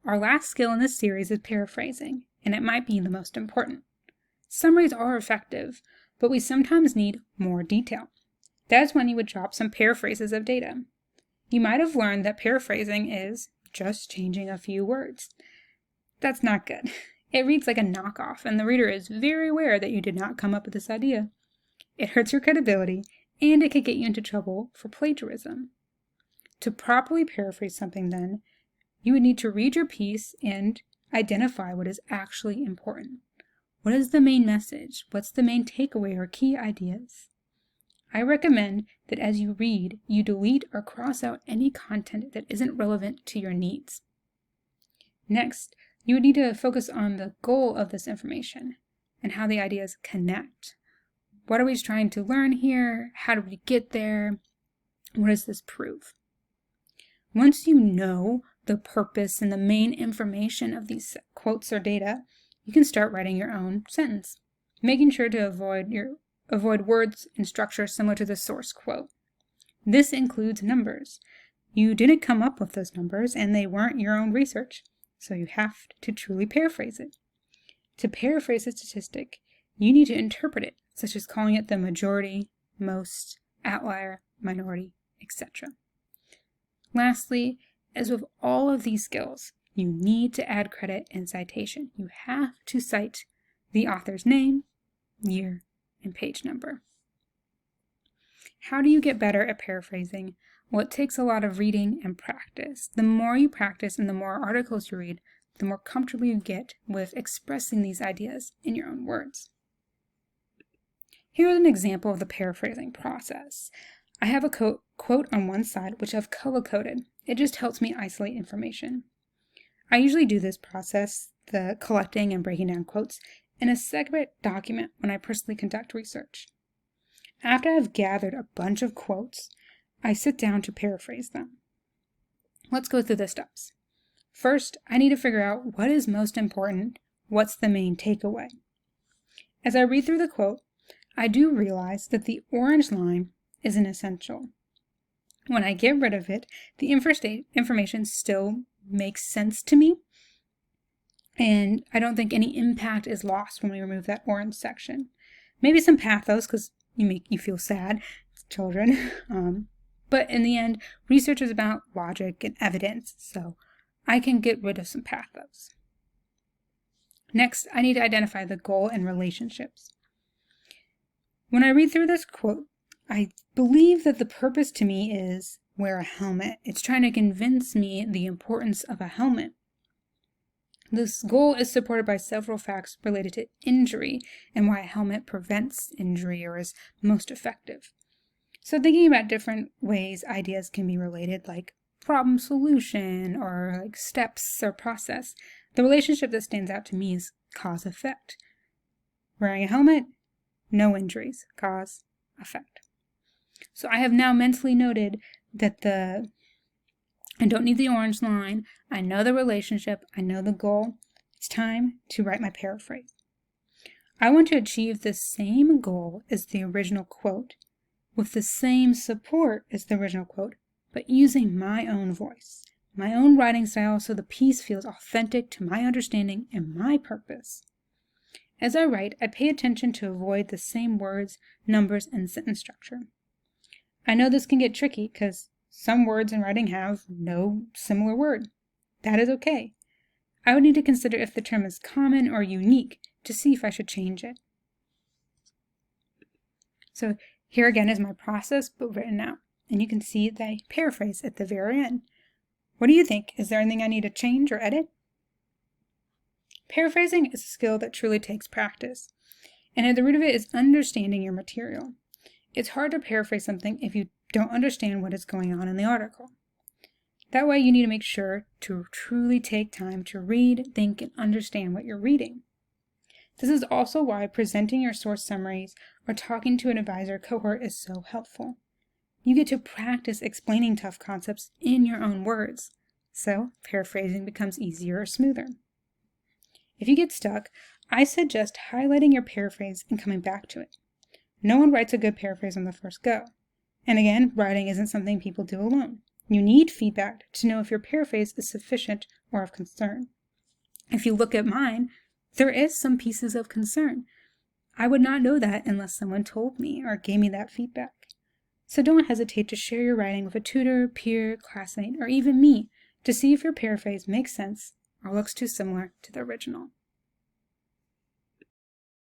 Our last skill in this series is paraphrasing, and it might be the most important. Summaries are effective, but we sometimes need more detail. That's when you would drop some paraphrases of data. You might have learned that paraphrasing is just changing a few words. That's not good. It reads like a knockoff, and the reader is very aware that you did not come up with this idea. It hurts your credibility, and it could get you into trouble for plagiarism. To properly paraphrase something, then, you would need to read your piece and identify what is actually important. What is the main message? What's the main takeaway or key ideas? I recommend that as you read, you delete or cross out any content that isn't relevant to your needs. Next, you would need to focus on the goal of this information and how the ideas connect. What are we trying to learn here? How did we get there? What does this prove? Once you know the purpose and the main information of these quotes or data, you can start writing your own sentence, making sure to avoid words and structure similar to the source quote. This includes numbers. You didn't come up with those numbers, and they weren't your own research, so you have to truly paraphrase it. To paraphrase a statistic, you need to interpret it, such as calling it the majority, most, outlier, minority, etc. Lastly, as with all of these skills, you need to add credit and citation. You have to cite the author's name, year, and page number. How do you get better at paraphrasing? Well, it takes a lot of reading and practice. The more you practice and the more articles you read, the more comfortable you get with expressing these ideas in your own words. Here is an example of the paraphrasing process. I have a quote on one side, which I've color-coded. It just helps me isolate information. I usually do this process, the collecting and breaking down quotes, in a separate document when I personally conduct research. After I've gathered a bunch of quotes, I sit down to paraphrase them. Let's go through the steps. First, I need to figure out what is most important, what's the main takeaway. As I read through the quote, I do realize that the orange line isn't essential. When I get rid of it, the information still makes sense to me, and I don't think any impact is lost when we remove that orange section. Maybe some pathos, because you feel sad, children. But in the end, research is about logic and evidence, so I can get rid of some pathos. Next, I need to identify the goal and relationships. When I read through this quote, I believe that the purpose to me is wear a helmet. It's trying to convince me the importance of a helmet. This goal is supported by several facts related to injury and why a helmet prevents injury or is most effective. So thinking about different ways ideas can be related, like problem solution or like steps or process, the relationship that stands out to me is cause-effect. Wearing a helmet, no injuries, cause, effect. So I have now mentally noted that I don't need the orange line, I know the relationship, I know the goal. It's time to write my paraphrase. I want to achieve the same goal as the original quote, with the same support as the original quote, but using my own voice, my own writing style, so the piece feels authentic to my understanding and my purpose. As I write, I pay attention to avoid the same words, numbers, and sentence structure. I know this can get tricky because some words in writing have no similar word. That is okay. I would need to consider if the term is common or unique to see if I should change it. So here again is my process, but written out. And you can see the paraphrase at the very end. What do you think? Is there anything I need to change or edit? Paraphrasing is a skill that truly takes practice. And at the root of it is understanding your material. It's hard to paraphrase something if you don't understand what is going on in the article. That way you need to make sure to truly take time to read, think, and understand what you're reading. This is also why presenting your source summaries or talking to an advisor cohort is so helpful. You get to practice explaining tough concepts in your own words, so paraphrasing becomes easier or smoother. If you get stuck, I suggest highlighting your paraphrase and coming back to it. No one writes a good paraphrase on the first go. And again, writing isn't something people do alone. You need feedback to know if your paraphrase is sufficient or of concern. If you look at mine, there is some pieces of concern. I would not know that unless someone told me or gave me that feedback. So don't hesitate to share your writing with a tutor, peer, classmate, or even me to see if your paraphrase makes sense or looks too similar to the original.